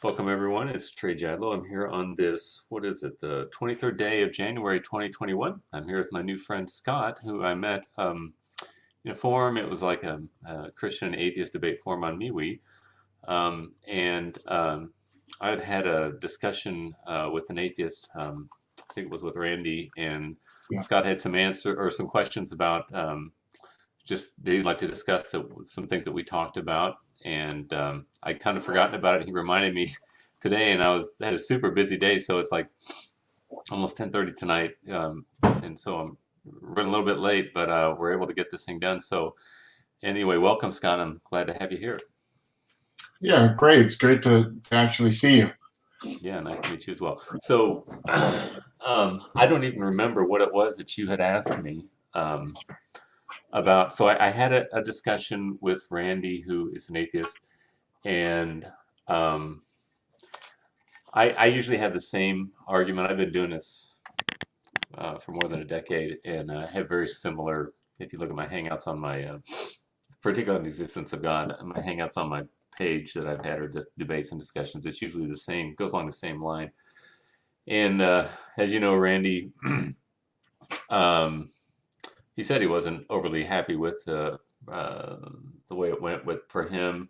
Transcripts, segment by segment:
Welcome everyone, it's Trey. I'm here on this, what is it, the 23rd day of January 2021. I'm here with my new friend Scott, who I met in a forum. It was like a Christian and atheist debate forum on MeWe. I had a discussion with an atheist, I think it was with Randy, and Scott had some questions about just they'd like to discuss some things that we talked about. And I'd kind of forgotten about it. He reminded me today, and I had a super busy day, so it's like almost 10:30 tonight, and so I'm running a little bit late, but we're able to get this thing done. So anyway, welcome, Scott. I'm glad to have you here. Yeah, great. It's great to actually see you. Yeah, nice to meet you as well. So I don't even remember what it was that you had asked me about. So I had a discussion with Randy, who is an atheist, and I usually have the same argument. I've been doing this for more than a decade, and I have very similar. If you look at my Hangouts on my, particularly on the existence of God, my Hangouts on my page that I've had or just debates and discussions, it's usually the same, goes along the same line. And as you know, Randy, he said he wasn't overly happy with the way it went for him,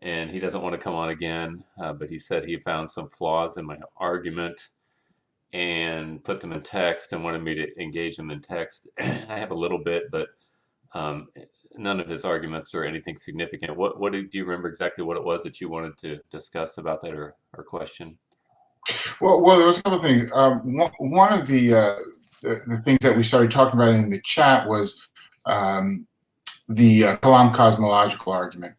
and he doesn't want to come on again. But he said he found some flaws in my argument and put them in text and wanted me to engage them in text. I have a little bit, but none of his arguments are anything significant. Do you remember exactly what it was that you wanted to discuss about that or question? Well, there was a couple of things. One of the things that we started talking about in the chat was the Kalam Cosmological Argument,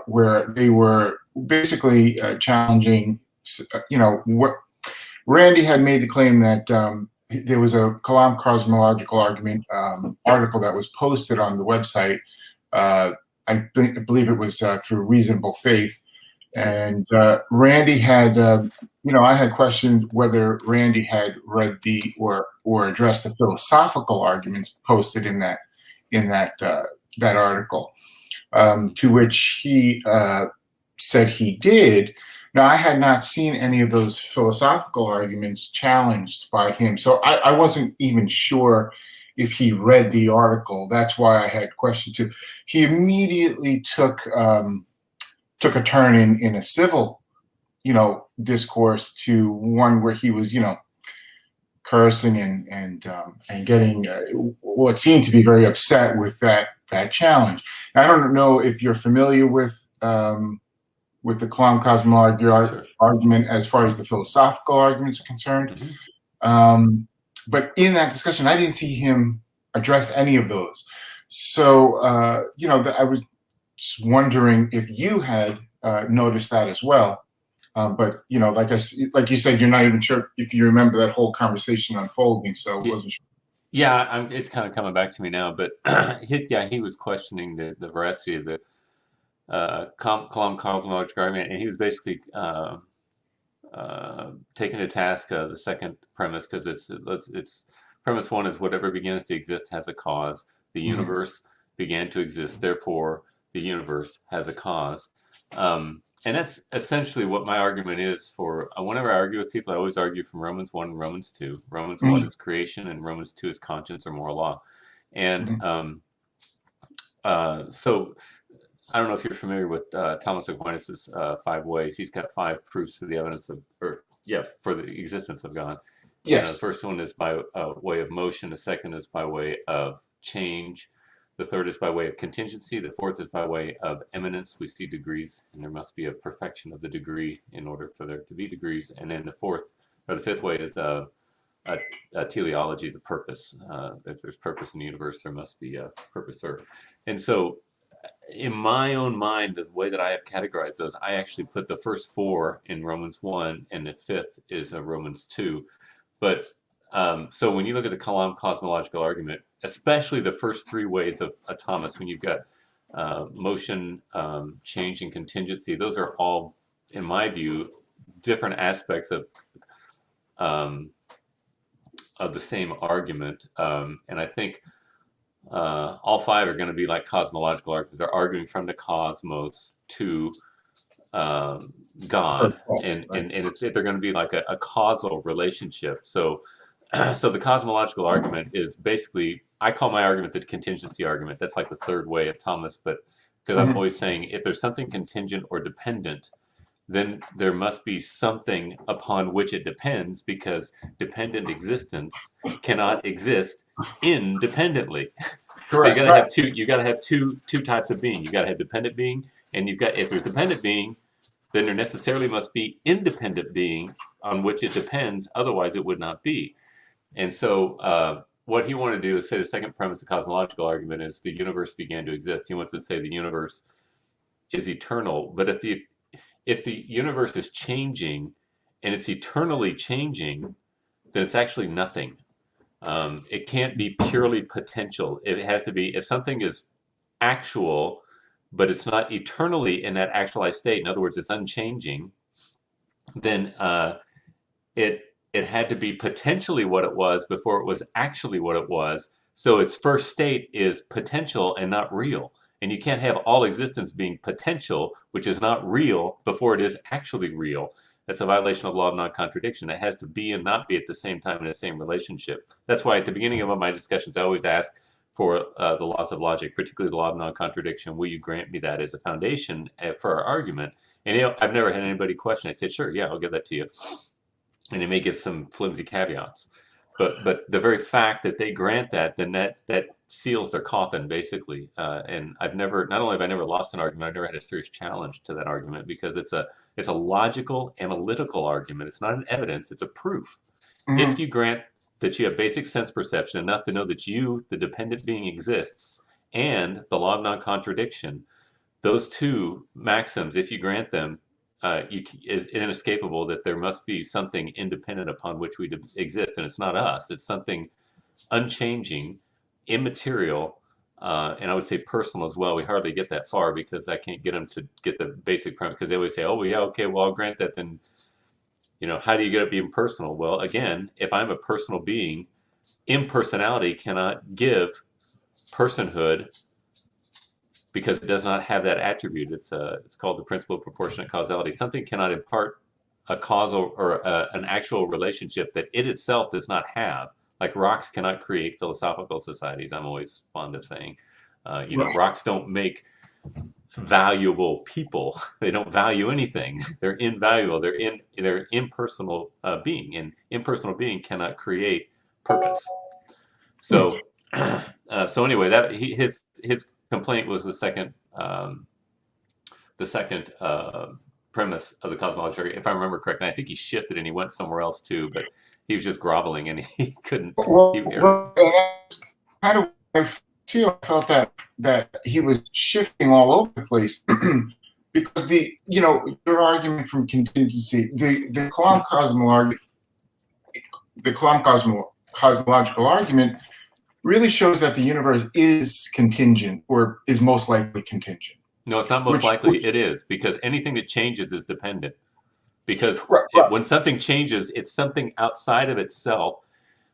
where they were basically challenging, what Randy had made the claim that there was a Kalam Cosmological Argument article that was posted on the website. I believe it was through Reasonable Faith. And Randy had, I had questioned whether Randy had read or addressed the philosophical arguments posted in that article, to which he said he did. Now, I had not seen any of those philosophical arguments challenged by him, so I wasn't even sure if he read the article. That's why I had questioned too. He immediately took a turn in a civil, discourse to one where he was, cursing and getting what seemed to be very upset with that challenge. Now, I don't know if you're familiar with the Kalam Cosmological Argument as far as the philosophical arguments are concerned. But in that discussion, I didn't see him address any of those. So, I was wondering if you had noticed that as well. But like you said, you're not even sure if you remember that whole conversation unfolding. So wasn't sure. Yeah, it's kind of coming back to me now. But he was questioning the veracity of the Kalam Cosmological Argument, and he was basically taking to task the second premise, because it's premise one is whatever begins to exist has a cause. The universe began to exist, therefore the universe has a cause. And that's essentially what my argument is for whenever I argue with people. I always argue from Romans 1 and Romans 2. Romans 1 is creation, and Romans 2 is conscience or moral law. And so I don't know if you're familiar with Thomas Aquinas' 5 ways. He's got 5 proofs for the evidence for the existence of God. Yes. The first one is by way of motion. The second is by way of change. The third is by way of contingency. The fourth is by way of eminence. We see degrees, and there must be a perfection of the degree in order for there to be degrees. And then the fifth way is a teleology, the purpose. If there's purpose in the universe, there must be a purposer. And so, in my own mind, the way that I have categorized those, I actually put the first 4 in Romans 1, and the fifth is Romans 2. But so when you look at the Kalam Cosmological Argument, especially the first 3 ways of Thomas, when you've got motion, change, and contingency, those are all, in my view, different aspects of the same argument. And I think all 5 are going to be like cosmological arguments. They're arguing from the cosmos to God, and Right. they're going to be like a causal relationship. So, so the cosmological argument is basically, I call my argument the contingency argument. That's like the third way of Thomas, but because I'm Mhm. always saying if there's something contingent or dependent, then there must be something upon which it depends, because dependent existence cannot exist independently. So you got Correct. to Right. have two. You got to have two types of being. You got to have dependent being, and you've got, if there's dependent being, then there necessarily must be independent being on which it depends. Otherwise, it would not be. And so, what he wanted to do is say the second premise of the cosmological argument is the universe began to exist. He wants to say the universe is eternal. But if the universe is changing and it's eternally changing, then it's actually nothing. It can't be purely potential. It has to be, if something is actual, but it's not eternally in that actualized state, in other words, it's unchanging, then it had to be potentially what it was before it was actually what it was. So its first state is potential and not real. And you can't have all existence being potential, which is not real, before it is actually real. That's a violation of the law of non-contradiction. It has to be and not be at the same time in the same relationship. That's why at the beginning of my discussions, I always ask for the laws of logic, particularly the law of non-contradiction. Will you grant me that as a foundation for our argument? And I've never had anybody question it. I said, sure, yeah, I'll give that to you. And it may give some flimsy caveats. But the very fact that they grant that, then that seals their coffin, basically. And I've never, not only have I never lost an argument, I've never had a serious challenge to that argument, because it's a logical, analytical argument. It's not an evidence, it's a proof. If Mhm. you grant that you have basic sense perception enough to know that you, the dependent being, exists, and the law of non-contradiction, those two maxims, if you grant them, is inescapable that there must be something independent upon which we exist, and it's not us. It's something unchanging, immaterial, and I would say personal as well. We hardly get that far because I can't get them to get the basic premise, because they always say, "Oh, well, yeah, okay, well, I'll grant that." Then, how do you get it being personal? Well, again, if I'm a personal being, impersonality cannot give personhood, because it does not have that attribute. It's called the principle of proportionate causality. Something cannot impart a causal or an actual relationship that it itself does not have. Like rocks cannot create philosophical societies. I'm always fond of saying, Right. rocks don't make valuable people. They don't value anything. They're invaluable. They're impersonal being, and impersonal being cannot create purpose. Hmm. So, so anyway, his complaint was the second premise of the cosmological argument, if I remember correctly. I think he shifted and he went somewhere else too, but he was just groveling and he couldn't. He, Well, kind of I feel felt that he was shifting all over the place because your argument from contingency, the cosmological argument really shows that the universe is contingent, or is most likely contingent. no, it's not most likely. Which It is, because anything that changes is dependent. Because right, right. when something changes, it's something outside of itself.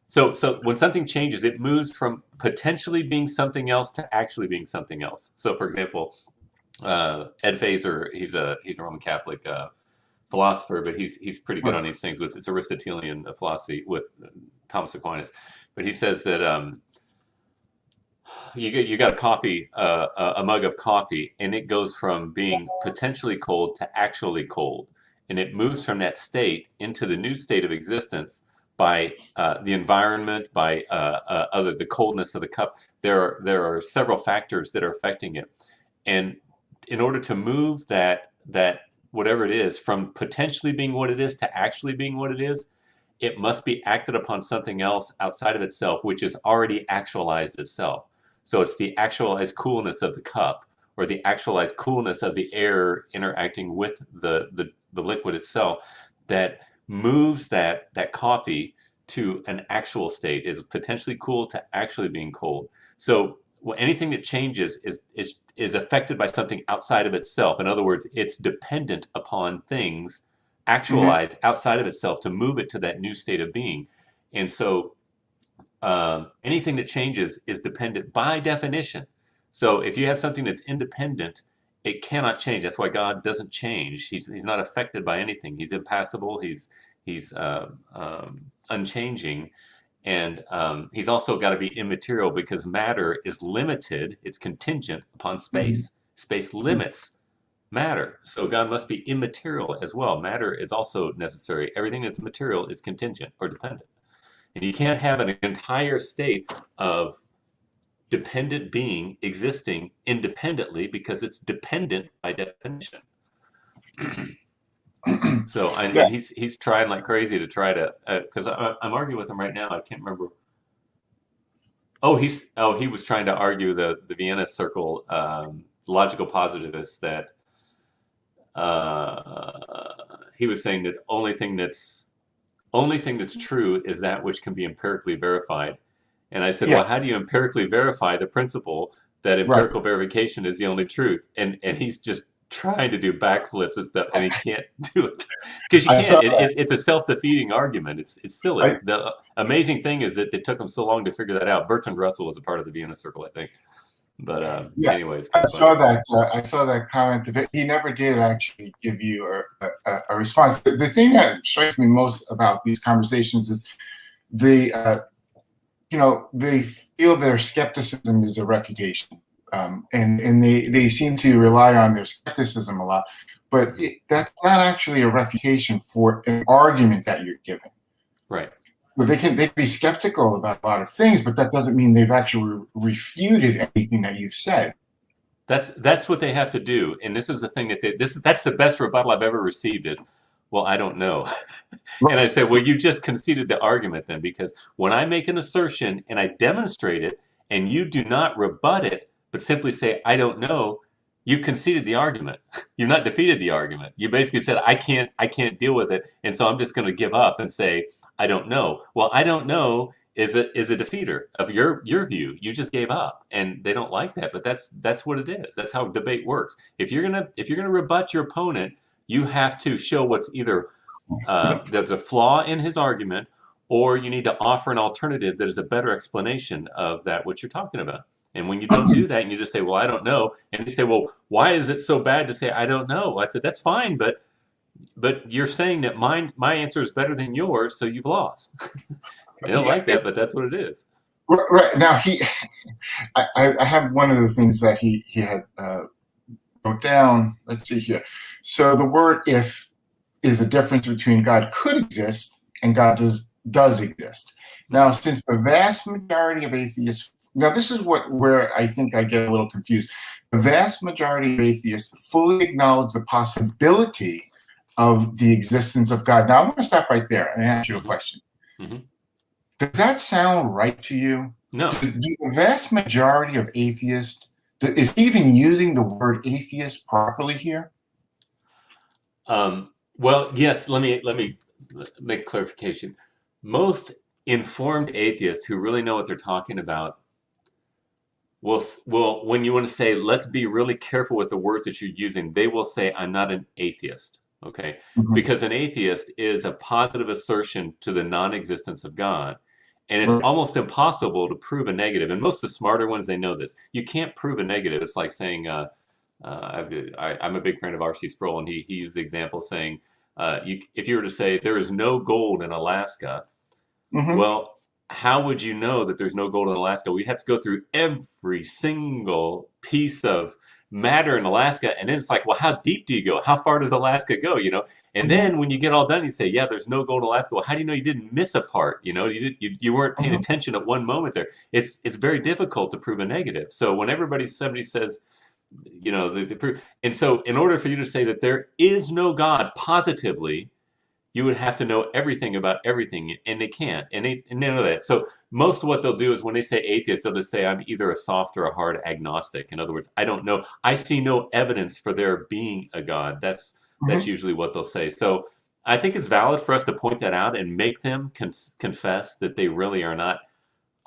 So when something changes, it moves from potentially being something else to actually being something else. So, for example, Ed Feser, he's a Roman Catholic philosopher, but he's pretty good Right. on these things. It's Aristotelian philosophy with Thomas Aquinas. But he says that you got a mug of coffee, and it goes from being potentially cold to actually cold, and it moves from that state into the new state of existence by the environment, by the coldness of the cup. There are several factors that are affecting it, and in order to move that whatever it is from potentially being what it is to actually being what it is, it must be acted upon something else outside of itself, which is already actualized itself. So it's the actualized coolness of the cup, or the actualized coolness of the air interacting with the liquid itself, that moves that coffee to an actual state, is potentially cool to actually being cold. So anything that changes is affected by something outside of itself. In other words, it's dependent upon things Mhm. actualized outside of itself to move it to that new state of being. And so anything that changes is dependent by definition. So if you have something that's independent, it cannot change. That's why God doesn't change. He's not affected by anything. He's impassible. He's unchanging, and he's also got to be immaterial because matter is limited. It's contingent upon space. Space limits matter. So God must be immaterial as well. Matter is also necessary. Everything that's material is contingent or dependent. And you can't have an entire state of dependent being existing independently because it's dependent by definition. So and Yeah. he's trying like crazy to try to because I'm arguing with him right now. I can't remember. He was trying to argue the Vienna Circle logical positivists that he was saying that only thing that's true is that which can be empirically verified. And I said, Yeah. well, how do you empirically verify the principle that empirical verification is the only truth? And he's just trying to do backflips and stuff, and he can't do it because you can't. It's a self-defeating argument. It's silly. The amazing thing is that it took him so long to figure that out. Bertrand Russell was a part of the Vienna Circle, I think. But anyways, I saw that comment. He never did actually give you a response. The thing that strikes me most about these conversations is they feel their skepticism is a refutation, and they seem to rely on their skepticism a lot. But that's not actually a refutation for an argument that you're giving. Right. Well, they can be skeptical about a lot of things, but that doesn't mean they've actually refuted anything that you've said. That's what they have to do, and this is the thing that's the best rebuttal I've ever received is, well, I don't know. And I said, well, you just conceded the argument then, because when I make an assertion and I demonstrate it, and you do not rebut it, but simply say I don't know, you've conceded the argument. You've not defeated the argument. You basically said I can't deal with it, and so I'm just going to give up and say I don't know. Well, I don't know is a defeater of your view. You just gave up, and they don't like that. But that's what it is. That's how debate works. If you're gonna rebut your opponent, you have to show what's either there's a flaw in his argument, or you need to offer an alternative that is a better explanation of that what you're talking about. And when you don't do that and you just say, well, I don't know, and they say, well, why is it so bad to say I don't know? I said, that's fine, but you're saying that my answer is better than yours, so you've lost. They don't like that, but that's what it is. Right. Now, I have one of the things that he had wrote down. Let's see here. So the word "if" is a difference between God could exist and God does exist. Now, since the vast majority of atheists, now this is where I think I get a little confused. The vast majority of atheists fully acknowledge the possibility of the existence of God. Now, I'm going to stop right there and ask you a question. Mm-hmm. Does that sound right to you? No. Do the vast majority of atheists, is he even using the word atheist properly here? Well, yes. Let me make clarification. Most informed atheists who really know what they're talking about will, when you want to say, let's be really careful with the words that you're using, they will say, I'm not an atheist. Okay? Mm-hmm. Because an atheist is a positive assertion to the non-existence of God. And it's almost impossible to prove a negative. And most of the smarter ones, they know this. You can't prove a negative. It's like saying, I'm a big fan of R.C. Sproul, and he used the example saying, if you were to say there is no gold in Alaska, mm-hmm. Well, how would you know that there's no gold in Alaska? We'd have to go through every single piece of matter in Alaska, and then it's like, well, how deep do you go? How far does Alaska go? And mm-hmm. Then when you get all done, you say, yeah, there's no gold in Alaska. Well, how do you know you didn't miss a part? You weren't paying mm-hmm. attention at one moment there. It's very difficult to prove a negative. So when somebody says, the proof, and so in order for you to say that there is no God positively, you would have to know everything about everything, and they can't, and they know that. So most of what they'll do is when they say atheist, they'll just say, I'm either a soft or a hard agnostic. In other words, I don't know. I see no evidence for there being a God. That's usually what they'll say. So I think it's valid for us to point that out and make them confess that they really are not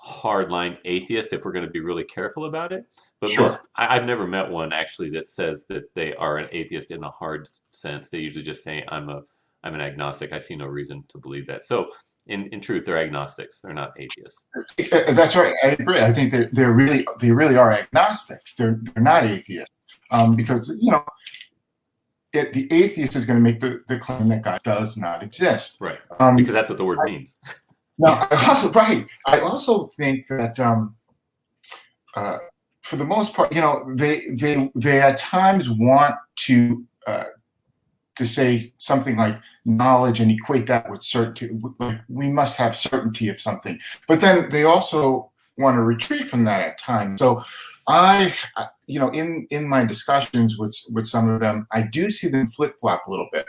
hardline atheists if we're going to be really careful about it. But sure. I've never met one actually that says that they are an atheist in a hard sense. They usually just say, I'm an agnostic. I see no reason to believe that. So in truth, they're agnostics. They're not atheists. That's right. I agree. I think they really are agnostics. They're not atheists. because the atheist is going to make the claim that God does not exist. Right. Because that's what the word means. Now, right. I also think that for the most part, they at times want to say something like knowledge and equate that with certainty. Like we must have certainty of something, but then they also want to retreat from that at times. So in my discussions with some of them, I do see them flip-flop a little bit.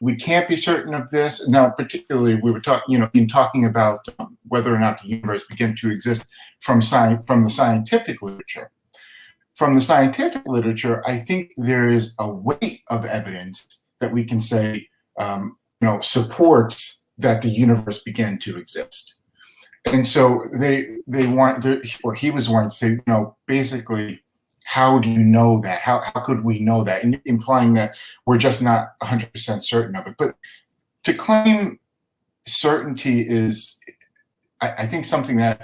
We can't be certain of this. Now, particularly, we were talking about whether or not the universe began to exist from the scientific literature. From the scientific literature, I think there is a weight of evidence that we can say, supports that the universe began to exist. And so he was wanting to say, basically, how do you know that? How could we know that? And implying that we're just not 100% certain of it. But to claim certainty is, I think, something that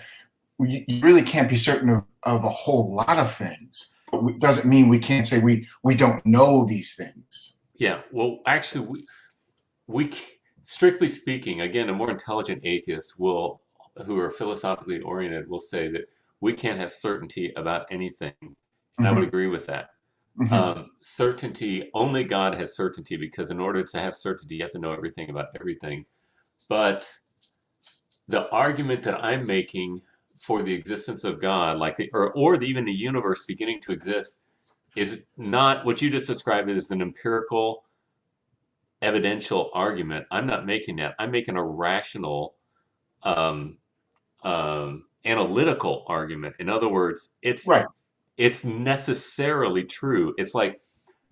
you really can't be certain of a whole lot of things. But it doesn't mean we can't say we don't know these things. Yeah. Well, actually, we strictly speaking, again, a more intelligent atheist who are philosophically oriented will say that we can't have certainty about anything. And I would agree with that. Certainty, only God has certainty, because in order to have certainty, you have to know everything about everything. But the argument that I'm making for the existence of God, even the universe beginning to exist, is not what you just described as an empirical, evidential argument. I'm not making that. I'm making a rational, analytical argument. In other words, it's necessarily true. It's like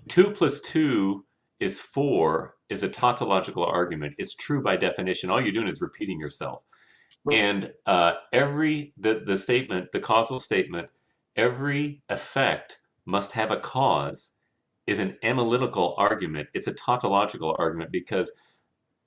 2 + 2 is 4 is a tautological argument. It's true by definition. All you're doing is repeating yourself. Right. And the statement, the causal statement, every effect must have a cause, is an analytical argument. It's a tautological argument, because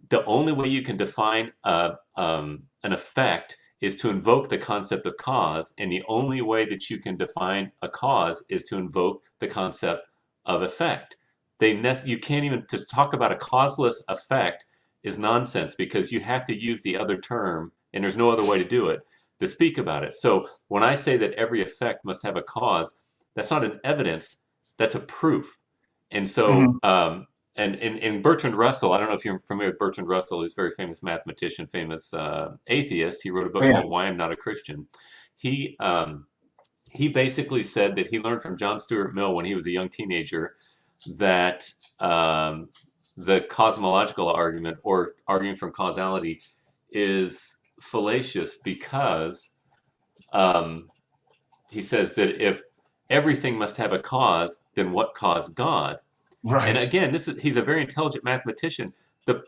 the only way you can define an effect is to invoke the concept of cause, and the only way that you can define a cause is to invoke the concept of effect. You can't even, to talk about a causeless effect is nonsense, because you have to use the other term, and there's no other way to do it, to speak about it. So when I say that every effect must have a cause, that's not an evidence, that's a proof. And so, and Bertrand Russell, I don't know if you're familiar with Bertrand Russell, he's a very famous mathematician, famous atheist. He wrote a book called Why I'm Not a Christian. He basically said that he learned from John Stuart Mill when he was a young teenager that the cosmological argument, or arguing from causality, is fallacious, because he says that if everything must have a cause, then what caused God? Right. And again, he's a very intelligent mathematician. The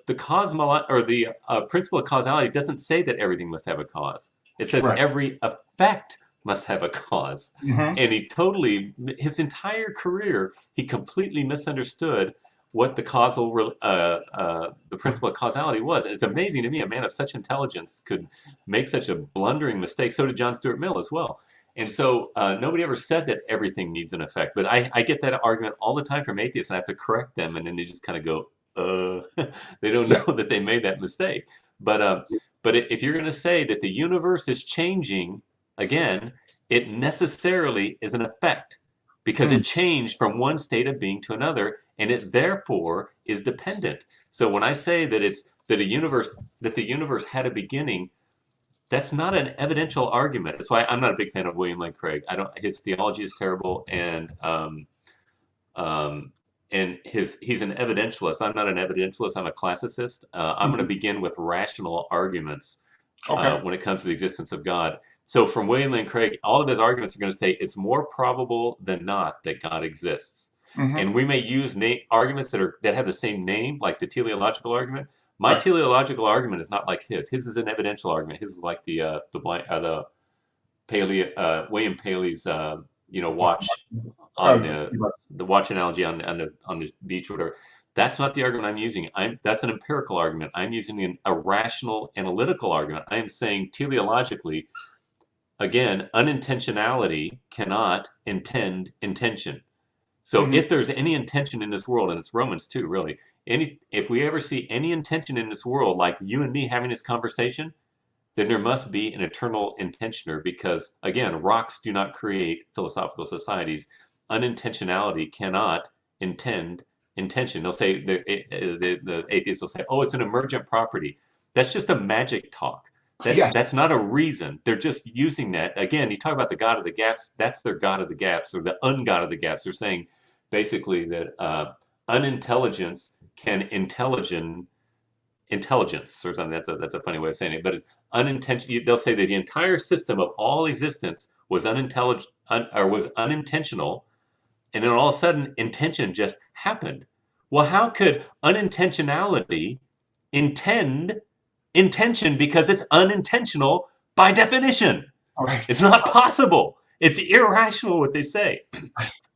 principle of causality doesn't say that everything must have a cause. It says every effect must have a cause. And his entire career, he completely misunderstood what the the principle of causality was. And it's amazing to me, a man of such intelligence could make such a blundering mistake. So did John Stuart Mill as well. And so nobody ever said that everything needs an effect. But I get that argument all the time from atheists, and I have to correct them, and then they just kind of go, they don't know that they made that mistake. But if you're going to say that the universe is changing, again, it necessarily is an effect, because it changed from one state of being to another, and it therefore is dependent. So when I say that the universe had a beginning, that's not an evidential argument. That's why I'm not a big fan of William Lane Craig. His theology is terrible, and he's an evidentialist. I'm not an evidentialist. I'm a classicist. I'm going to begin with rational arguments when it comes to the existence of God. So from William Lane Craig, all of his arguments are going to say it's more probable than not that God exists. And we may use arguments that have the same name, like the teleological argument. My teleological argument is not like his. His is an evidential argument. His is like William Paley's watch on the watch analogy on the beach or whatever. That's not the argument I'm using. That's an empirical argument. I'm using a rational analytical argument. I am saying teleologically, again, unintentionality cannot intend intention. So if there's any intention in this world, and it's Romans 2, really, if we ever see any intention in this world, like you and me having this conversation, then there must be an eternal intentioner, because, again, rocks do not create philosophical societies. Unintentionality cannot intend intention. They'll say, the atheists will say, oh, it's an emergent property. That's just a magic talk. That's not a reason. They're just using that. Again, you talk about the God of the gaps. That's their God of the gaps, or the ungod of the gaps. They're saying basically that unintelligence can intelligence or something. That's a funny way of saying it. But it's unintentional. They'll say that the entire system of all existence was was unintentional, and then all of a sudden intention just happened. Well, how could unintentionality intend intention, because it's unintentional by definition? Right. It's not possible. It's irrational what they say.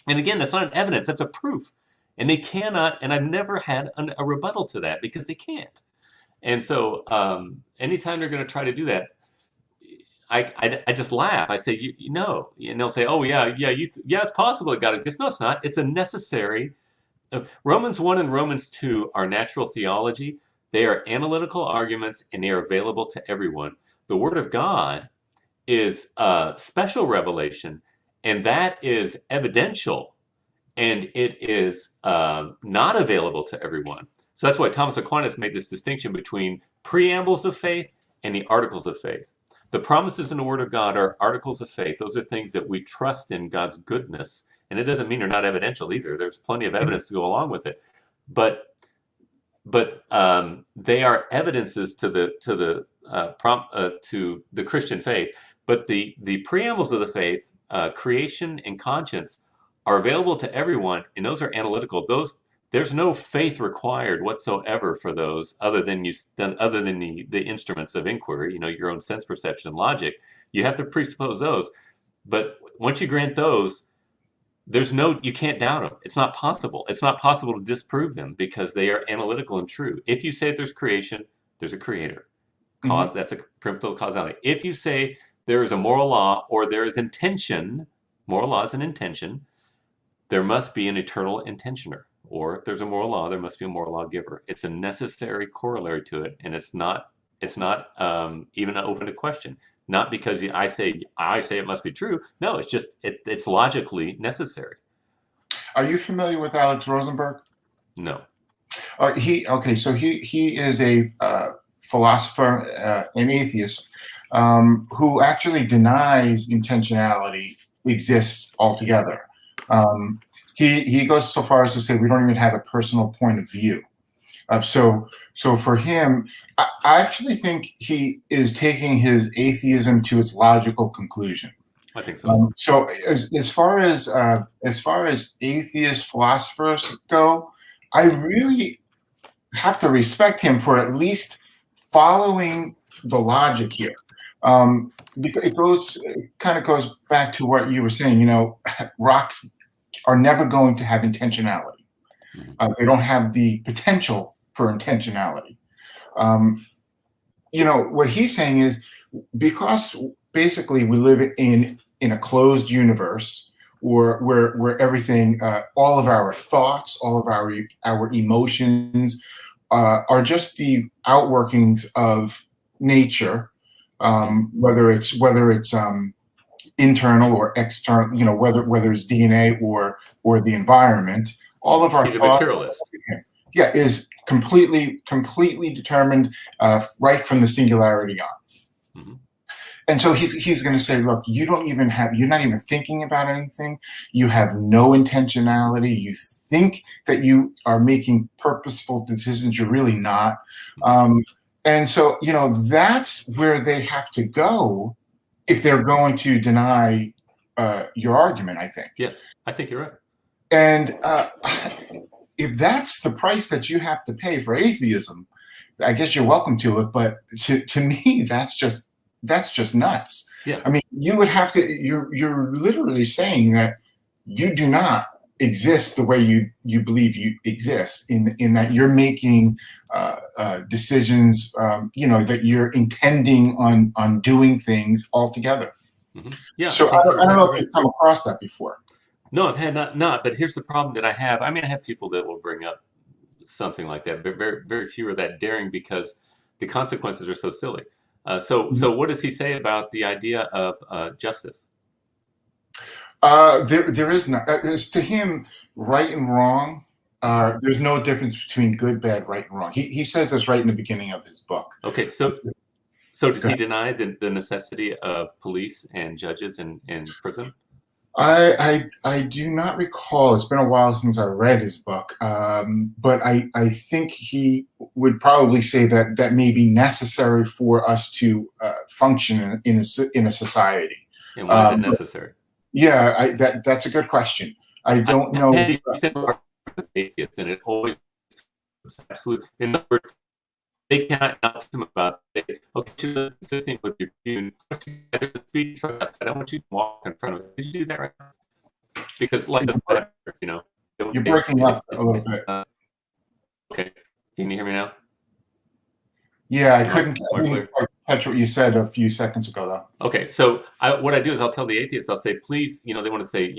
And again, that's not an evidence, that's a proof. And they cannot, and I've never had a rebuttal to that, because they can't. And so anytime they're going to try to do that, I just laugh. I say, you know, and they'll say, oh, yeah, it's possible that God exists. No, it's not. It's a necessary. Romans 1 and Romans 2 are natural theology. They are analytical arguments, and they are available to everyone. The Word of God is special revelation, and that is evidential, and it is not available to everyone. So that's why Thomas Aquinas made this distinction between preambles of faith and the articles of faith. The promises in the Word of God are articles of faith. Those are things that we trust in God's goodness, and it doesn't mean they're not evidential either. There's plenty of evidence to go along with it, but they are evidences to the Christian faith. But the preambles of the faith, creation and conscience, are available to everyone, and those are analytical. There's no faith required whatsoever for those, other than the instruments of inquiry. You know, your own sense perception and logic. You have to presuppose those, but once you grant those, you can't doubt them. It's not possible. It's not possible to disprove them, because they are analytical and true. If you say there's creation, there's a creator. That's a principle of causality. If you say there is a moral law, or there is intention, moral law is an intention, there must be an eternal intentioner. Or if there's a moral law, there must be a moral lawgiver. It's a necessary corollary to it, and it's not even open to question. Not because I say it must be true. No, it's just it's logically necessary. Are you familiar with Alex Rosenberg? No. He is a philosopher, an atheist, who actually denies intentionality exists altogether. He goes so far as to say we don't even have a personal point of view. So for him, I actually think he is taking his atheism to its logical conclusion. I think so. So as far as atheist philosophers go, I really have to respect him for at least following the logic here. Because it kind of goes back to what you were saying. You know, rocks are never going to have intentionality. They don't have the potential for intentionality. You know, what he's saying is, because basically we live in a closed universe, or where everything, all of our thoughts, all of our emotions are just the outworkings of nature, whether it's internal or external, you know, whether it's DNA or the environment. All of our He's thoughts, a materialist. is completely determined right from the singularity on. Mm-hmm. And so he's going to say, look, you're not even thinking about anything. You have no intentionality. You think that you are making purposeful decisions. You're really not. And so, you know, that's where they have to go if they're going to deny your argument, I think. Yes, I think you're right. And if that's the price that you have to pay for atheism, I guess you're welcome to it. But to me, that's just nuts. Yeah. I mean, you would have to. You're literally saying that you do not exist the way you believe you exist. In that you're making decisions. You know, that you're intending on doing things altogether. Yeah, So I think you're I don't know exactly if right. you've come across that before. No, I've had not. But here's the problem that I have. I mean, I have people that will bring up something like that, but very few are that daring because the consequences are so silly. So what does he say about the idea of justice? There is not. It's to him, right and wrong. There's no difference between good, bad, right, and wrong. He says this right in the beginning of his book. Okay, so does Go he ahead. deny the necessity of police and judges in prison? I do not recall. It's been a while since I read his book, but I think he would probably say that that may be necessary for us to function in a society. And why is it necessary? Yeah, that's a good question. I I don't have know. had these similar arguments with atheists, and it always absolutely. In other words, they cannot ask them about it. Okay, you're consistent with your view. There's a speech from us. I don't want you to walk in front of it. Did you do that right? Because life doesn't matter, you know. You're breaking up a little It's, bit. okay. Can you hear me now? Yeah, I Am I couldn't more clear? quite catch what you said a few seconds ago, though. Okay, so what I do is I'll tell the atheists, I'll say, please, you know, they want to say,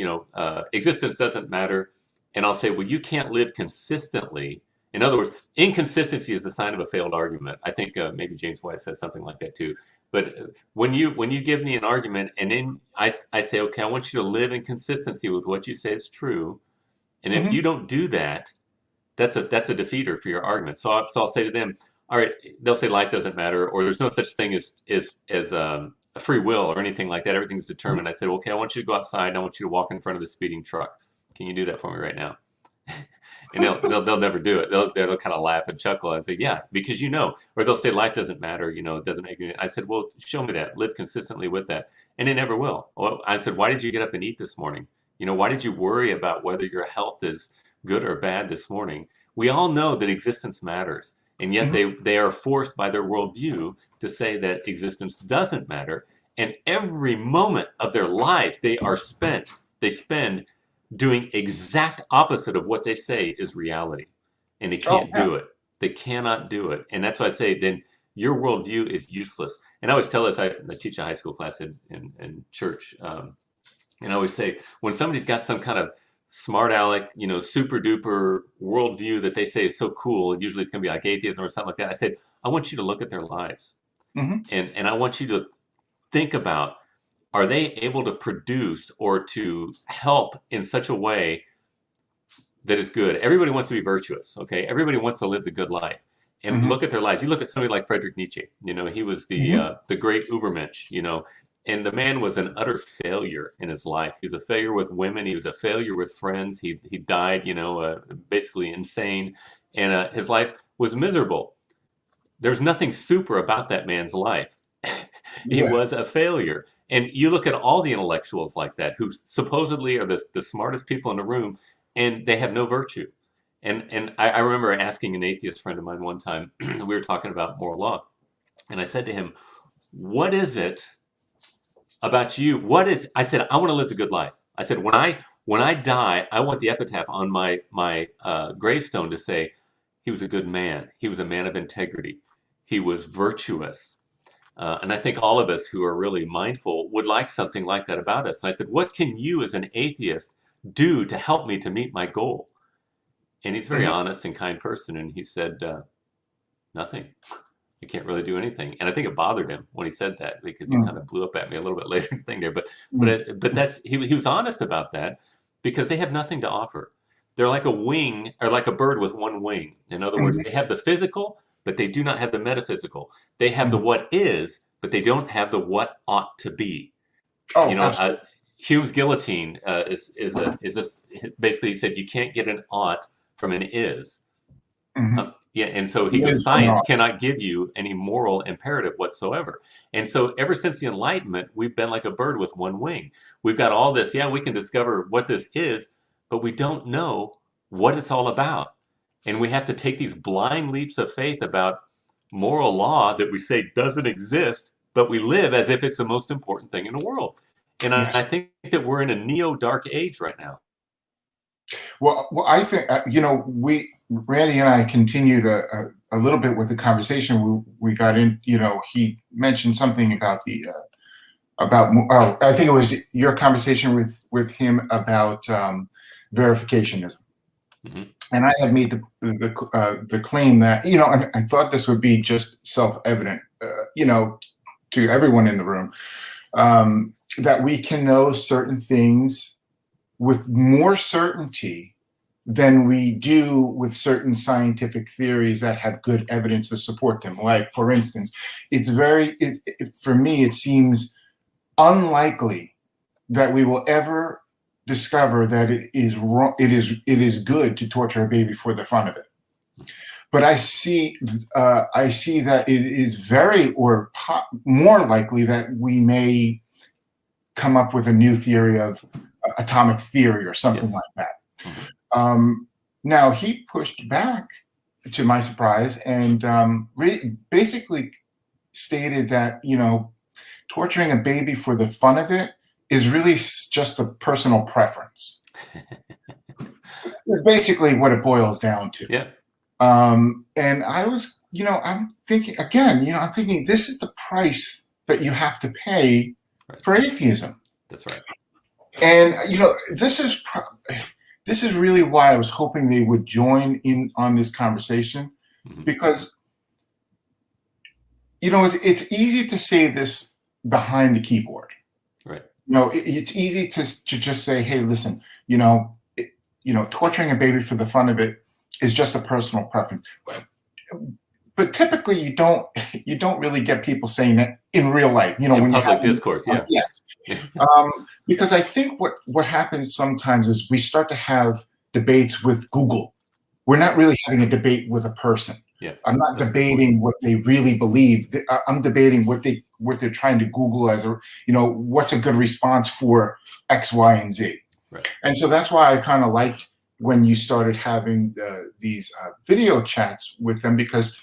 existence doesn't matter. And I'll say, well, you can't live consistently. In other words, inconsistency is a sign of a failed argument. I think maybe James White says something like that too. But when you give me an argument and then I say, okay, I want you to live in consistency with what you say is true. And if Hmm. you don't do that, that's a defeater for your argument. So I'll say to them, all right, they'll say life doesn't matter, or there's no such thing as a free will or anything like that. Everything's determined. I said, okay, I want you to go outside and I want you to walk in front of the speeding truck. Can you do that for me right now? And they'll never do it. They'll kind of laugh and chuckle and say, yeah, because you know, or they'll say life doesn't matter, you know, it doesn't make any. I said, well, show me that, live consistently with that. And they never will. Well, I said, why did you get up and eat this morning? You know, why did you worry about whether your health is good or bad this morning? We all know that existence matters. And yet Hmm. they are forced by their worldview to say that existence doesn't matter. And every moment of their life they spend doing exact opposite of what they say is reality. And they Oh, can't yeah. do it. They cannot do it. And that's why I say then your worldview is useless. And I always tell this, I teach a high school class in church. And I always say, when somebody's got some kind of smart aleck, you know, super duper worldview that they say is so cool, usually it's going to be like atheism or something like that. I said, I want you to look at their lives. Hmm. And I want you to think about, are they able to produce or to help in such a way that is good? Everybody wants to be virtuous, okay? Everybody wants to live the good life. And Hmm. look at their lives. You look at somebody like Friedrich Nietzsche. You know, he was Hmm. the great Ubermensch. You know, and the man was an utter failure in his life. He was a failure with women. He was a failure with friends. He died, you know, basically insane, and his life was miserable. There's nothing super about that man's life. He Yeah. was a failure. And you look at all the intellectuals like that who supposedly are the smartest people in the room, and they have no virtue. And I remember asking an atheist friend of mine one time, we were talking about moral law, and I said to him, what is it about you? I said, I want to live a good life. I said, when I die, I want the epitaph on my gravestone to say, he was a good man. He was a man of integrity. He was virtuous. And I think all of us who are really mindful would like something like that about us. And I said, what can you as an atheist do to help me to meet my goal? And he's a very Hmm. honest and kind person. And he said, nothing. I can't really do anything. And I think it bothered him when he said that, because he kind of blew up at me a little bit later in the thing there. But that's he was honest about that, because they have nothing to offer. They're like a wing, or like a bird with one wing. In other words, Hmm. they have the physical, but they do not have the metaphysical. They have the Hmm. what is, but they don't have the what ought to be. You Oh, know, absolutely. Hume's guillotine is this, basically he said you can't get an ought from an is. Hmm. Yeah, and so he goes, Liz from science cannot give you any moral imperative whatsoever. And so ever since the Enlightenment, we've been like a bird with one wing. We've got all this, yeah, we can discover what this is, but we don't know what it's all about. And we have to take these blind leaps of faith about moral law that we say doesn't exist, but we live as if it's the most important thing in the world. And I Yes. think that we're in a neo-dark age right now. Well, I think we Randy and I continued a little bit with the conversation. We got in. You know, he mentioned something about about, oh, I think it was your conversation with him about verificationism. Mm-hmm. And I had made the claim that, I thought this would be just self-evident, to everyone in the room, that we can know certain things with more certainty than we do with certain scientific theories that have good evidence to support them. Like, for instance, for me, it seems unlikely that we will ever discover that it is wrong. It is good to torture a baby for the fun of it. But I see that it is more likely that we may come up with a new theory of atomic theory or something like that. Mm-hmm. Now, he pushed back, to my surprise, and basically stated that, torturing a baby for the fun of it is really just a personal preference. Basically what it boils down to. Yeah. And I was, I'm thinking, this is the price that you have to pay for atheism. That's right. And, this is really why I was hoping they would join in on this conversation, mm-hmm. because, it's easy to say this behind the keyboard. Right. It's easy to just say, hey, listen, torturing a baby for the fun of it is just a personal preference. But typically you don't really get people saying that in real life, in when public discourse. Yeah. Yes. Because I think what happens sometimes is we start to have debates with Google. We're not really having a debate with a person. Yeah. I'm not debating what they really believe. I'm debating what they're trying to Google as what's a good response for X, Y, and Z. Right. And so that's why I kind of liked when you started having these video chats with them, because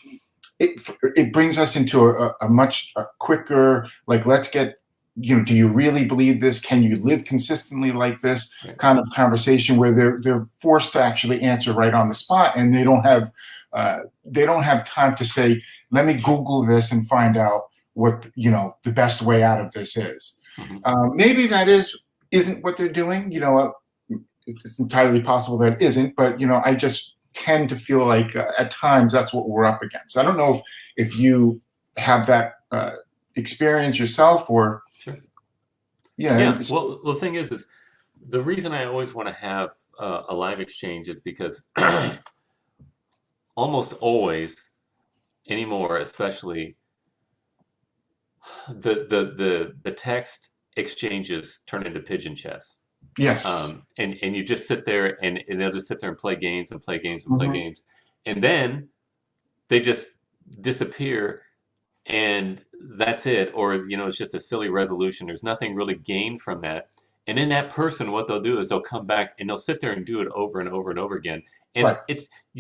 it brings us into a much quicker, like, let's get, do you really believe this? Can you live consistently like this? Right. Kind of conversation where they're forced to actually answer right on the spot, and they don't have time to say, let me Google this and find out what the best way out of this is. Mm-hmm. Maybe that isn't what they're doing. It's entirely possible that it isn't, but I just tend to feel like at times that's what we're up against. I don't know if you have that experience yourself, or sure. Yeah. Well, the thing is the reason I always want to have a live exchange is because almost always anymore, especially the text exchanges turn into pigeon chess. Yes. And you just sit there and they'll just sit there and play games and play games and mm-hmm. play games. And then they just disappear and that's it. Or, it's just a silly resolution. There's nothing really gained from that. And then that person, what they'll do is they'll come back and they'll sit there and do it over and over and over again. And right.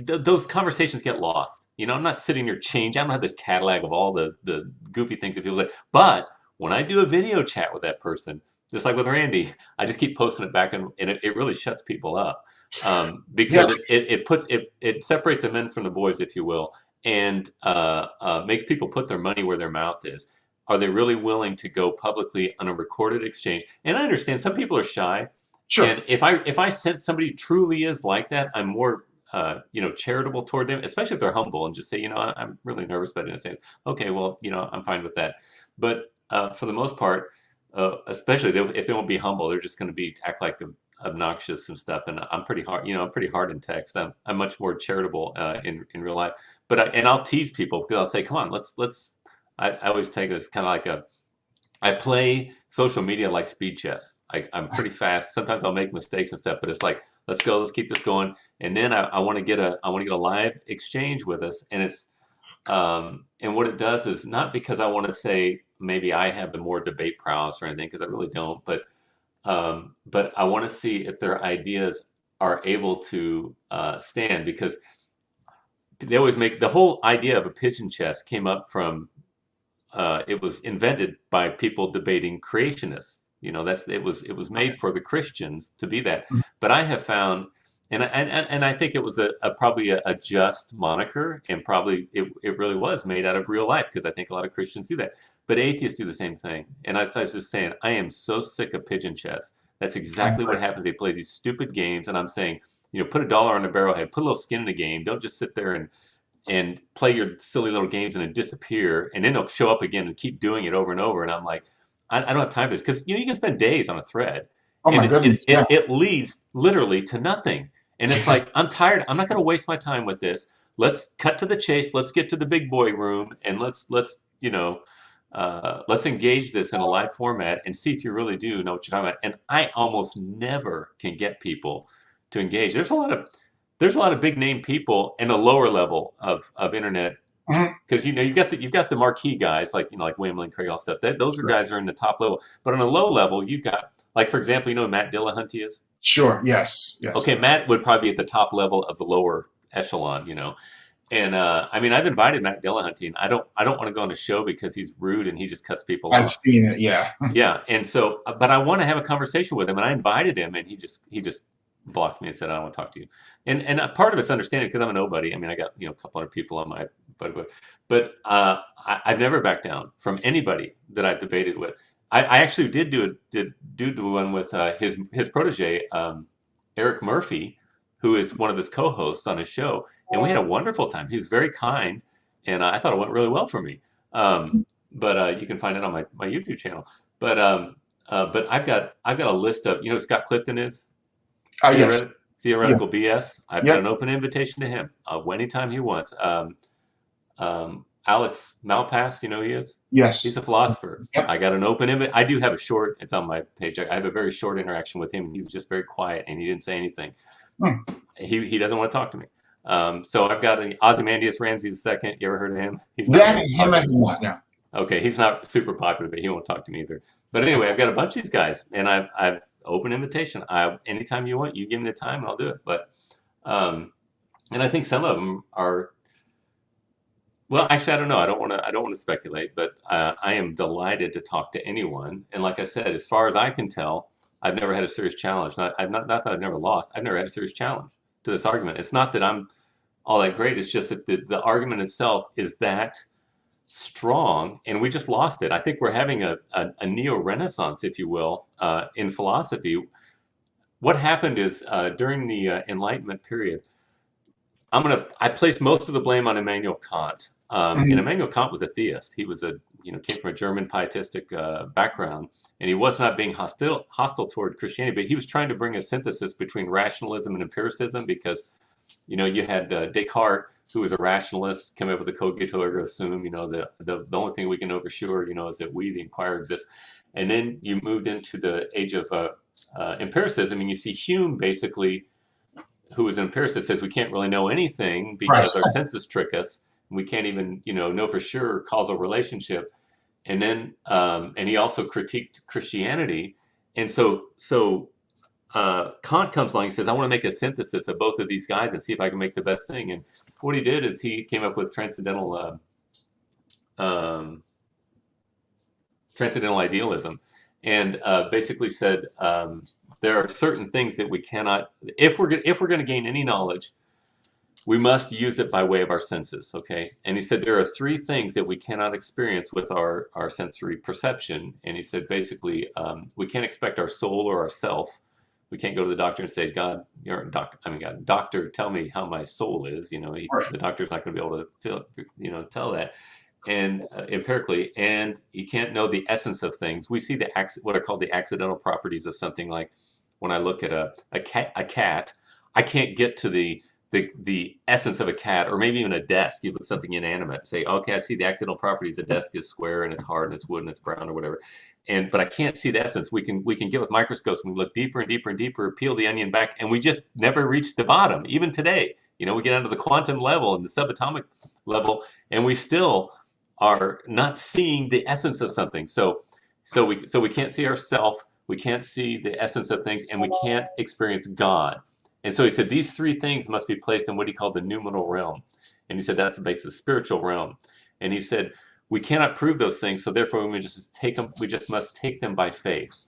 Those conversations get lost. I'm not sitting there I don't have this catalog of all the goofy things that people say. But when I do a video chat with that person, just like with Randy, I just keep posting it back, and it really shuts people up, because yeah. it separates the men from the boys, if you will, and makes people put their money where their mouth is. Are they really willing to go publicly on a recorded exchange? And I understand some people are shy. Sure. And if I sense somebody truly is like that, I'm more charitable toward them, especially if they're humble and just say, I'm really nervous about doing things. Okay, well, I'm fine with that. But for the most part, especially if they won't be humble, they're just going to act like obnoxious and stuff. And I'm pretty hard, I'm pretty hard in text. I'm much more charitable in real life. But I'll tease people because I'll say, come on, let's. I always take this kind of like I play social media like speed chess. I'm pretty fast. Sometimes I'll make mistakes and stuff, but it's like, let's go, let's keep this going. And then I want to get a live exchange with us. And it's and what it does is not because I want to say maybe I have the more debate prowess or anything, because I really don't, but I want to see if their ideas are able to stand, because they always make the whole idea of a pigeon chess came up from it was invented by people debating creationists. It was made for the Christians to be that. But I have found, And I think it was probably a just moniker, and probably it really was made out of real life, because I think a lot of Christians do that. But atheists do the same thing. And I was just saying, I am so sick of pigeon chess. That's exactly what happens. They play these stupid games, and I'm saying, put $1 on the barrelhead, put a little skin in the game. Don't just sit there and play your silly little games and then disappear, and then they'll show up again and keep doing it over and over. And I'm like, I don't have time for this, because you can spend days on a thread, my goodness, it leads literally to nothing. And it's like, I'm tired. I'm not going to waste my time with this. Let's cut to the chase. Let's get to the big boy room, and let's engage this in a live format and see if you really do know what you're talking about. And I almost never can get people to engage. There's a lot of big name people in the lower level of internet, because you've got the marquee guys like William Lane Craig, all stuff. Those guys are in the top level. But on a low level, you've got, like, for example, who Matt Dillahunty is? Sure. Yes. Okay, Matt would probably be at the top level of the lower echelon, And I've invited Matt Dillahunty, and I don't want to go on a show because he's rude and he just cuts people off. I've seen it, yeah. Yeah, and so, but I want to have a conversation with him, and I invited him, and he just blocked me and said, I don't want to talk to you. And part of it's understanding, because I'm a nobody. I got a couple hundred people on my, but I've never backed down from anybody that I've debated with. I actually did do one with his protege, Eric Murphy, who is one of his co-hosts on his show, and we had a wonderful time. He was very kind, and I thought it went really well for me. But you can find it on my YouTube channel. But I've got a list of, who Scott Clifton is? Yes. Theoretical BS. I've got an open invitation to him anytime he wants. Alex Malpass, who he is? Yes. He's a philosopher. Yep. I got an open invite. I do have it's on my page. I have a very short interaction with him. He's just very quiet, and he didn't say anything. He doesn't want to talk to me. So I've got Ozymandias Ramsey's II. You ever heard of him? He's not no. Okay, he's not super popular, but he won't talk to me either. But anyway, I've got a bunch of these guys, and I've open invitation. Anytime you want, you give me the time, and I'll do it. But and I think some of them are. Well, actually, I don't know. I don't want to speculate, but I am delighted to talk to anyone. And like I said, as far as I can tell, I've never had a serious challenge. Not that I've never lost. I've never had a serious challenge to this argument. It's not that I'm all that great. It's just that the argument itself is that strong, and we just lost it. I think we're having a neo-renaissance, if you will, in philosophy. What happened is during the Enlightenment period, I place most of the blame on Immanuel Kant. And Immanuel Kant was a theist. He was came from a German pietistic background, and he was not being hostile toward Christianity, but he was trying to bring a synthesis between rationalism and empiricism, because you had Descartes, who was a rationalist, come up with the cogito ergo sum. The only thing we can know for sure, is that we, the inquirer, exist. And then you moved into the age of empiricism, and you see Hume, basically, who is an empiricist, says we can't really know anything because our senses trick us. We can't even, know for sure causal relationship. And then, and he also critiqued Christianity. And so Kant comes along and says, I want to make a synthesis of both of these guys and see if I can make the best thing. And what he did is he came up with transcendental idealism, and basically said there are certain things that we cannot, if we're going to gain any knowledge, we must use it by way of our senses, okay? And he said there are three things that we cannot experience with our sensory perception. And he said basically we can't expect our soul or our self. We can't go to the doctor and say, God, you're a doctor. God, doctor, tell me how my soul is. The doctor's not going to be able to tell that. And empirically, and you can't know the essence of things. We see what are called the accidental properties of something. Like when I look at a cat, I can't get to the essence of a cat, or maybe even a desk. You look at something inanimate, say, okay, I see the accidental properties. The desk is square and it's hard and it's wood and it's brown or whatever. But I can't see the essence. We can get with microscopes, and we look deeper and deeper and deeper, peel the onion back, and we just never reach the bottom. Even today, we get down to the quantum level and the subatomic level, and we still are not seeing the essence of something. So we can't see ourselves, we can't see the essence of things, and we can't experience God. And so he said these three things must be placed in what he called the noumenal realm. And he said that's basically the spiritual realm. And he said we cannot prove those things, so therefore we just must take them by faith.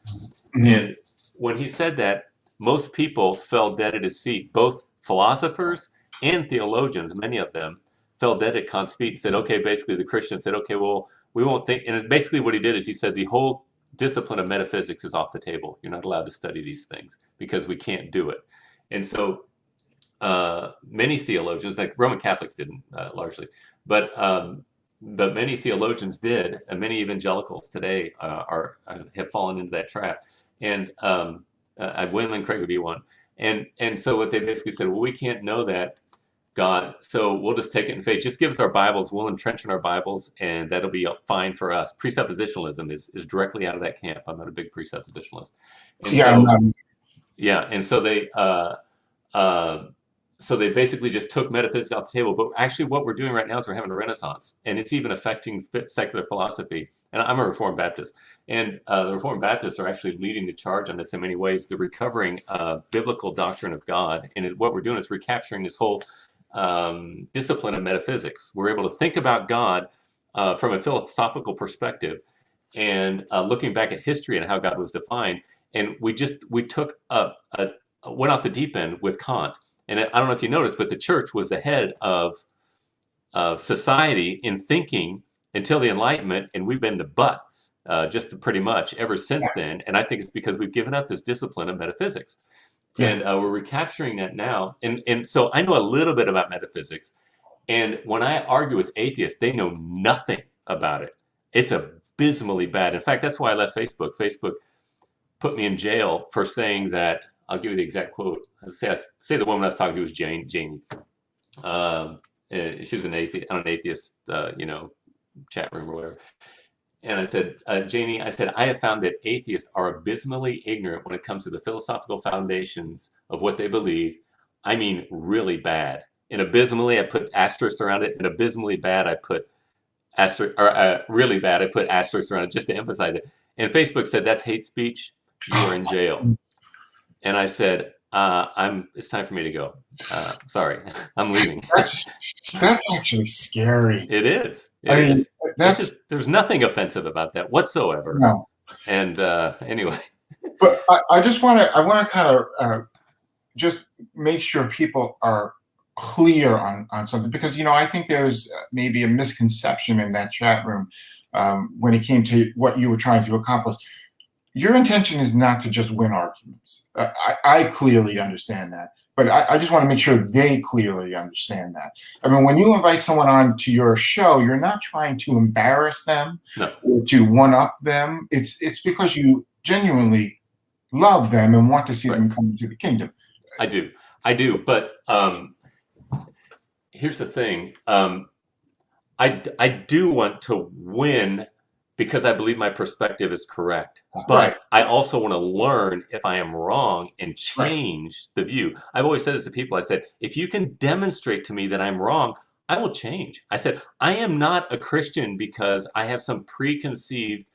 And when he said that, most people fell dead at his feet. Both philosophers and theologians, many of them, fell dead at Kant's feet and said, okay, basically the Christians said, okay, well, we won't think. And basically what he did is he said the whole discipline of metaphysics is off the table. You're not allowed to study these things because we can't do it. And so many theologians, like Roman Catholics didn't largely, but many theologians did, and many evangelicals today have fallen into that trap. And William Lane Craig would be one. And so what they basically said, well, we can't know that God, so we'll just take it in faith. Just give us our Bibles, we'll entrench in our Bibles, and that'll be fine for us. Presuppositionalism is directly out of that camp. I'm not a big presuppositionalist. And so they basically just took metaphysics off the table. But actually what we're doing right now is we're having a renaissance, and it's even affecting secular philosophy. And I'm a Reformed Baptist, and the Reformed Baptists are actually leading the charge on this in many ways, the recovering biblical doctrine of God. And what we're doing is recapturing this whole discipline of metaphysics. We're able to think about God from a philosophical perspective, and looking back at history and how God was defined. And we took went off the deep end with Kant. And I don't know if you noticed, but the church was the head of society in thinking until the Enlightenment, and we've been the butt just pretty much ever since then. And I think it's because we've given up this discipline of metaphysics. And we're recapturing that now. And so I know a little bit about metaphysics. And when I argue with atheists, they know nothing about it. It's abysmally bad. In fact, that's why I left Facebook. Facebook put me in jail for saying that, I'll give you the exact quote. Say the woman I was talking to was Janie. She was an atheist, chat room or whatever. And I said, Janie, I have found that atheists are abysmally ignorant when it comes to the philosophical foundations of what they believe. I mean, really bad. And abysmally, I put asterisks around it. And abysmally bad, I put really bad, I put asterisks around it just to emphasize it. And Facebook said, that's hate speech. You are in jail. And I said, it's time for me to go. Sorry, I'm leaving. That's actually scary. It is. There's nothing offensive about that whatsoever. No. And anyway. But I want to kind of just make sure people are clear on something, because I think there's maybe a misconception in that chat room when it came to what you were trying to accomplish. Your intention is not to just win arguments. I clearly understand that, but I just want to make sure they clearly understand that. I mean, when you invite someone on to your show, you're not trying to embarrass them or to one-up them. It's because you genuinely love them and want to see them come into the kingdom. I do. But here's the thing. I do want to win because I believe my perspective is correct. But I also want to learn if I am wrong and change the view. I've always said this to people. I said, if you can demonstrate to me that I'm wrong, I will change. I said, I am not a Christian because I have some preconceived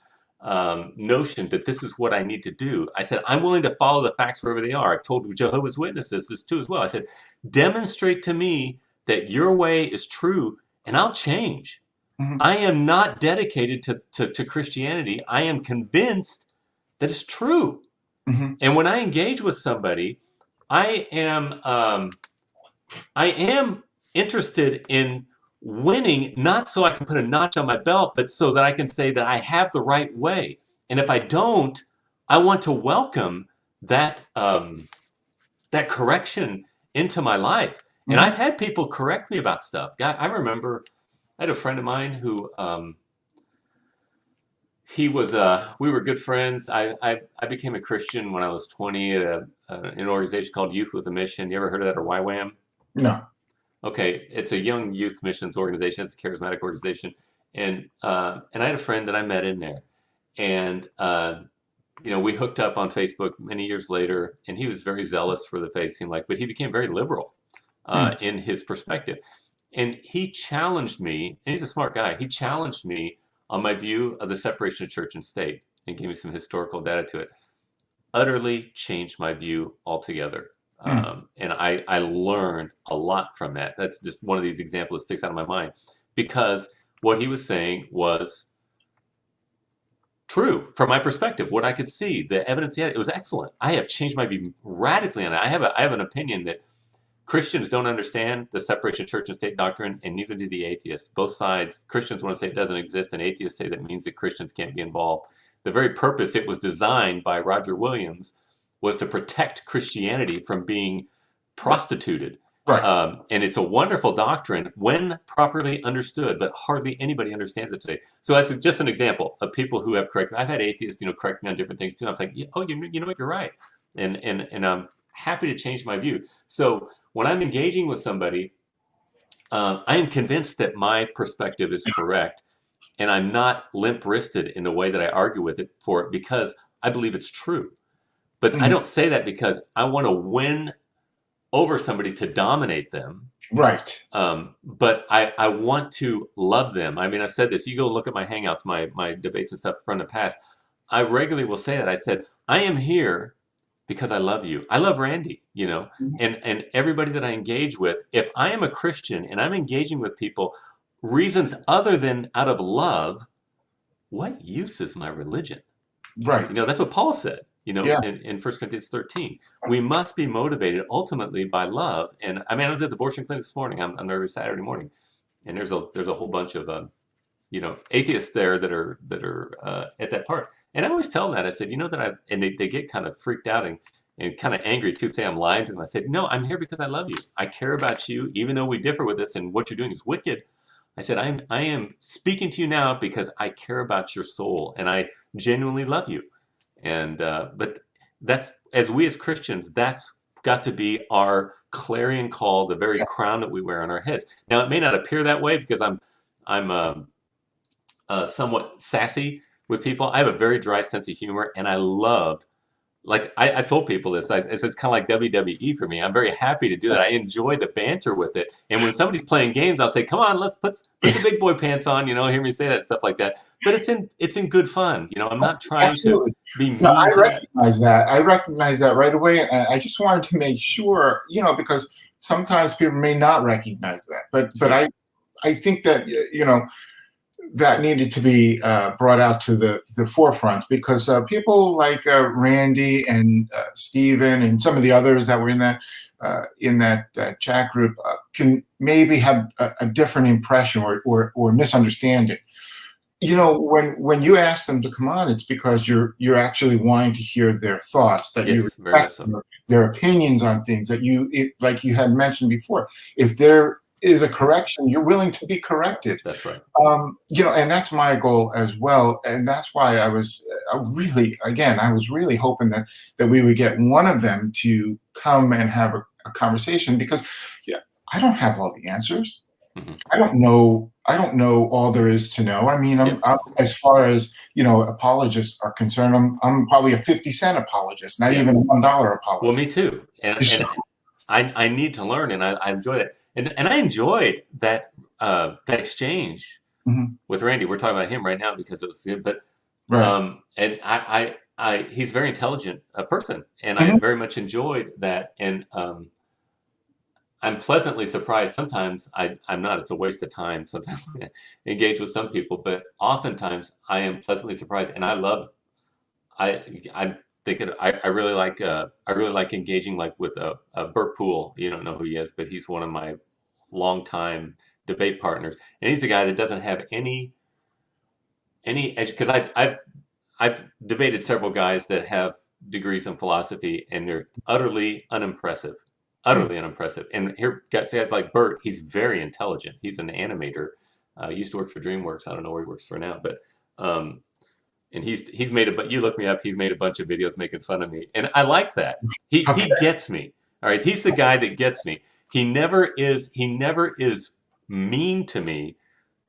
notion that this is what I need to do. I said, I'm willing to follow the facts wherever they are. I've told Jehovah's Witnesses this too as well. I said, demonstrate to me that your way is true and I'll change. I am not dedicated to Christianity. I am convinced that it's true. And when I engage with somebody, I am interested in winning, not so I can put a notch on my belt, but so that I can say that I have the right way. And if I don't, I want to welcome that that correction into my life. And I've had people correct me about stuff. God, I remember I had a friend of mine who we were good friends. I became a Christian when I was 20 at an organization called Youth with a Mission. You ever heard of that, or YWAM? No. Okay, it's a young youth missions organization. It's a charismatic organization, and I had a friend that I met in there, and we hooked up on Facebook many years later, and he was very zealous for the faith, seemed like, but he became very liberal in his perspective. And he challenged me, and he's a smart guy, he challenged me on my view of the separation of church and state and gave me some historical data to it. Utterly changed my view altogether. And I learned a lot from that. That's just one of these examples that sticks out of my mind, because what he was saying was true from my perspective. What I could see, the evidence, it was excellent. I have changed my view radically on it. I have an opinion that Christians don't understand the separation of church and state doctrine, and neither do the atheists. Both sides, Christians want to say it doesn't exist, and atheists say that means that Christians can't be involved. The very purpose it was designed by Roger Williams was to protect Christianity from being prostituted. Right. And it's a wonderful doctrine when properly understood, but hardly anybody understands it today. So that's just an example of people who have corrected. I've had atheists, correct me on different things too. And I'm like, oh, you know what, you're right. And I'm happy to change my view. So when I'm engaging with somebody, I am convinced that my perspective is correct, and I'm not limp-wristed in the way that I argue with it for it because I believe it's true. But I don't say that because I want to win over somebody to dominate them. Right. But I want to love them. I mean, I've said this. You go look at my Hangouts, my debates and stuff from the past. I regularly will say that. I said, I am here because I love you. I love Randy, and everybody that I engage with. If I am a Christian and I'm engaging with people, reasons other than out of love, what use is my religion? Right. That's what Paul said. In 1 Corinthians 13, we must be motivated ultimately by love. And I mean, I was at the abortion clinic this morning. I'm there every Saturday morning, and there's a whole bunch of atheists there that are at that part. And I always tell them that. I said, and they get kind of freaked out and kind of angry too, say I'm lying to them. I said, no, I'm here because I love you. I care about you, even though we differ with this and what you're doing is wicked. I said, I am speaking to you now because I care about your soul and I genuinely love you. And but that's, as Christians, that's got to be our clarion call, the very crown that we wear on our heads. Now, it may not appear that way because I'm somewhat sassy with people. I have a very dry sense of humor, and I love, like I told people this, it's kind of like WWE for me. I'm very happy to do that. I enjoy the banter with it. And when somebody's playing games, I'll say, come on, let's put the big boy pants on, hear me say that, stuff like that. But it's in good fun. I'm not trying to be mean. No, I recognize that. I recognize that right away. And I just wanted to make sure, because sometimes people may not recognize that. But I think that, that needed to be brought out to the forefront because people like Randy and Stephen and some of the others that were in that chat group can maybe have a different impression or misunderstanding. When you ask them to come on, it's because you're actually wanting to hear their thoughts, that you respect their opinions on things, that like you had mentioned before. If there is a correction, you're willing to be corrected. That's right. And that's my goal as well. And that's why I was really hoping that we would get one of them to come and have a conversation because I don't have all the answers. Mm-hmm. I don't know all there is to know. I mean, I'm as far as, apologists are concerned, I'm probably a 50-cent apologist, not even a $1 apologist. Well, me too. And I need to learn, and I enjoy that. And I enjoyed that exchange with Randy. We're talking about him right now because it was good, but and I he's a very intelligent person, and I very much enjoyed that. And I'm pleasantly surprised. Sometimes I'm not. It's a waste of time. Sometimes I engage with some people, but oftentimes I am pleasantly surprised, and I really like engaging like with a Burppool. You don't know who he is, but he's one of my longtime debate partners, and he's a guy that doesn't have any edge. Because I've debated several guys that have degrees in philosophy, and they're utterly unimpressive. And here guys like Bert, he's very intelligent. He's an animator. Used to work for DreamWorks. I don't know where he works for now, but. And he's made you look me up. He's made a bunch of videos making fun of me, and I like that. He gets me. All right, he's the guy that gets me. He never is mean to me,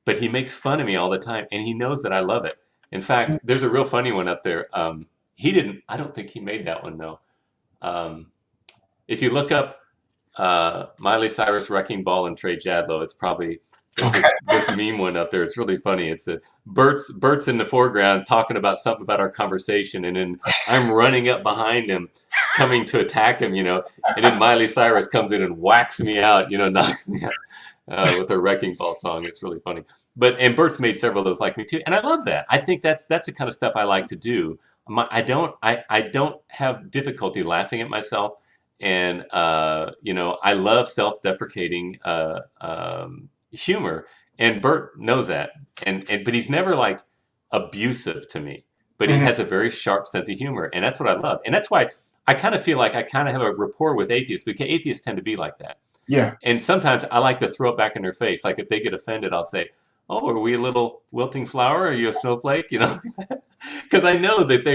but he makes fun of me all the time, and he knows that I love it. In fact, there's a real funny one up there. I don't think he made that one though. If you look up Miley Cyrus Wrecking Ball and Trey Jadlow, it's probably this meme one up there. It's really funny. It's Bert's in the foreground talking about something about our conversation, and then I'm running up behind him, coming to attack him, and then Miley Cyrus comes in and whacks me out, knocks me out. with her Wrecking Ball song. It's really funny. And Bert's made several of those like me too, and I love that. I think that's the kind of stuff I like to do. I don't have difficulty laughing at myself, and I love self-deprecating humor, and Bert knows that, but he's never like abusive to me, but he has a very sharp sense of humor, and that's what I love, and that's why I kind of feel like I kind of have a rapport with atheists, because atheists tend to be like that. Yeah. And sometimes I like to throw it back in their face. Like if they get offended, I'll say, "Oh, are we a little wilting flower? Are you a snowflake?" Because I know that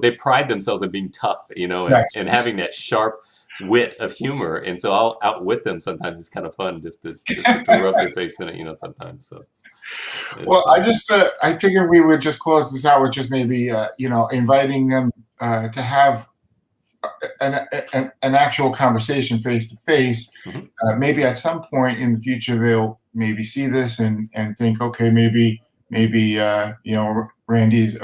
they pride themselves in being tough, and having that sharp wit of humor. And so I'll outwit them sometimes. It's kind of fun just to rub their face in it, sometimes. So. Well, I figured we would just close this out with just maybe, inviting them to have an actual conversation face to face. Maybe at some point in the future they'll maybe see this and think, okay, maybe Randy's,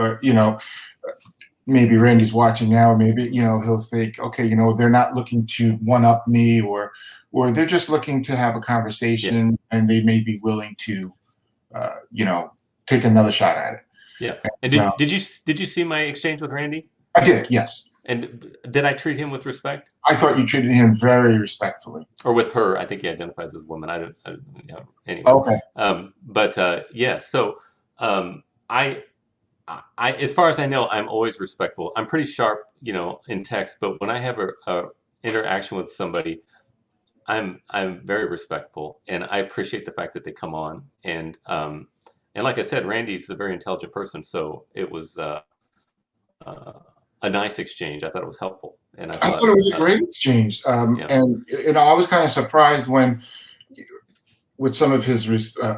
maybe Randy's watching now. Maybe he'll think, okay, they're not looking to one up me, or they're just looking to have a conversation, and they may be willing to, take another shot at it. Yeah. And did you see my exchange with Randy? I did, yes. And did I treat him with respect? I thought you treated him very respectfully. Or with her. I think he identifies as a woman. Anyway. Okay. Yeah. So I, as far as I know, I'm always respectful. I'm pretty sharp, in text. But when I have a interaction with somebody, I'm very respectful, and I appreciate the fact that they come on. And like I said, Randy's a very intelligent person, so it was a nice exchange. I thought it was helpful, and I thought it was a great exchange. And I was kind of surprised when, with some of his, I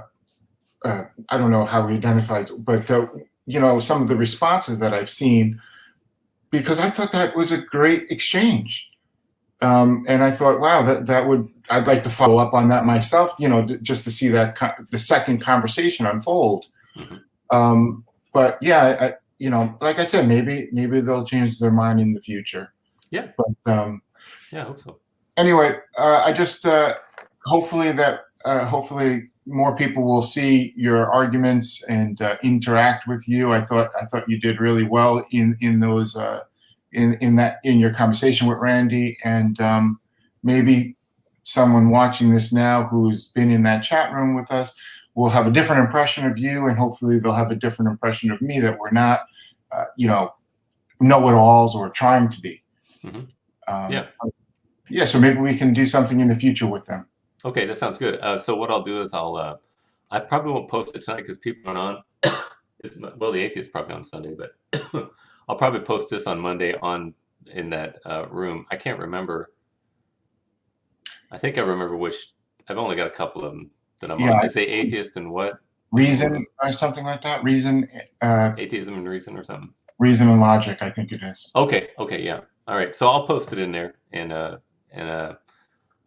don't know how he identifies, but some of the responses that I've seen, because I thought that was a great exchange. And I thought, wow, I'd like to follow up on that myself, just to see that the second conversation unfold. But yeah, like I said, maybe they'll change their mind in the future. Yeah. But yeah, I hope so. Anyway, I just hopefully more people will see your arguments and interact with you. I thought you did really well in those. In your conversation with Randy, and maybe someone watching this now who's been in that chat room with us will have a different impression of you, and hopefully they'll have a different impression of me, that we're not, know-it-alls or trying to be. Yeah. So maybe we can do something in the future with them. Okay, that sounds good. So what I'll do is I probably won't post it tonight because people aren't on. Well, the atheist probably on Sunday, but I'll probably post this on Monday in that room. I can't remember. I think I remember which. I've only got a couple of them that I'm on. They say atheist and what? Reason or something like that. Reason. Atheism and reason or something. Reason and logic, I think it is. Okay. Yeah. All right. So I'll post it in there, and I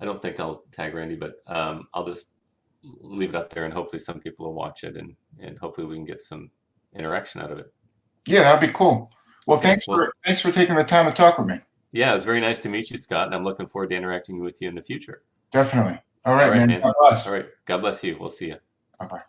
don't think I'll tag Randy, but I'll just leave it up there, and hopefully some people will watch it, and hopefully we can get some interaction out of it. Yeah, that'd be cool. Well, thanks for taking the time to talk with me. Yeah, it was very nice to meet you, Scott, and I'm looking forward to interacting with you in the future. Definitely. All right, man. God bless. All right. God bless you. We'll see you. Bye-bye.